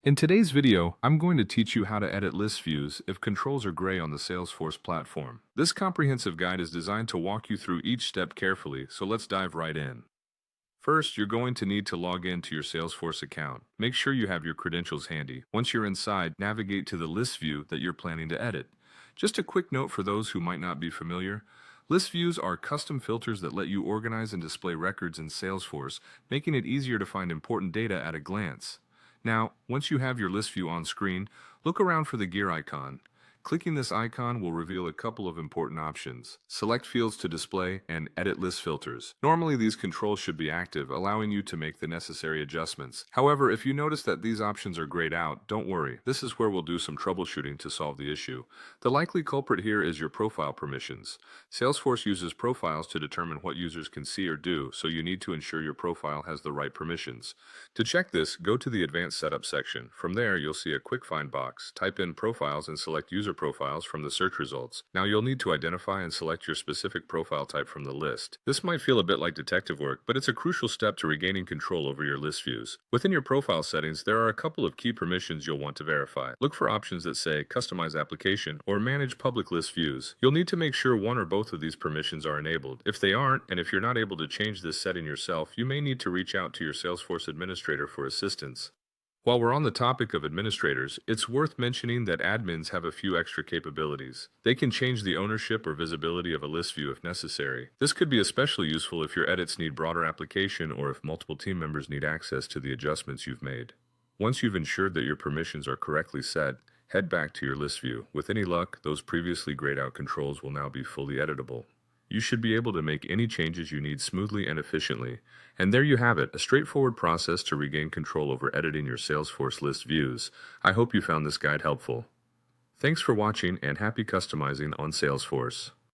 In today's video, I'm going to teach you how to edit list views if controls are gray on the Salesforce platform. This comprehensive guide is designed to walk you through each step carefully, so let's dive right in. First, you're going to need to log in to your Salesforce account. Make sure you have your credentials handy. Once you're inside, navigate to the list view that you're planning to edit. Just a quick note for those who might not be familiar. List views are custom filters that let you organize and display records in Salesforce, making it easier to find important data at a glance. Now, once you have your list view on screen, look around for the gear icon. Clicking this icon will reveal a couple of important options. Select fields to display and edit list filters. Normally these controls should be active, allowing you to make the necessary adjustments. However, if you notice that these options are grayed out, don't worry. This is where we'll do some troubleshooting to solve the issue. The likely culprit here is your profile permissions. Salesforce uses profiles to determine what users can see or do, so you need to ensure your profile has the right permissions. To check this, go to the Advanced Setup section. From there, you'll see a quick find box. Type in profiles and select user profiles from the search results. Now you'll need to identify and select your specific profile type from the list. This might feel a bit like detective work, but it's a crucial step to regaining control over your list views. Within your profile settings, there are a couple of key permissions you'll want to verify. Look for options that say Customize Application or Manage Public List Views. You'll need to make sure one or both of these permissions are enabled. If they aren't, and if you're not able to change this setting yourself, you may need to reach out to your Salesforce administrator for assistance. While we're on the topic of administrators, it's worth mentioning that admins have a few extra capabilities. They can change the ownership or visibility of a list view if necessary. This could be especially useful if your edits need broader application or if multiple team members need access to the adjustments you've made. Once you've ensured that your permissions are correctly set, head back to your list view. With any luck, those previously grayed out controls will now be fully editable. You should be able to make any changes you need smoothly and efficiently. And there you have it, a straightforward process to regain control over editing your Salesforce list views. I hope you found this guide helpful. Thanks for watching and happy customizing on Salesforce.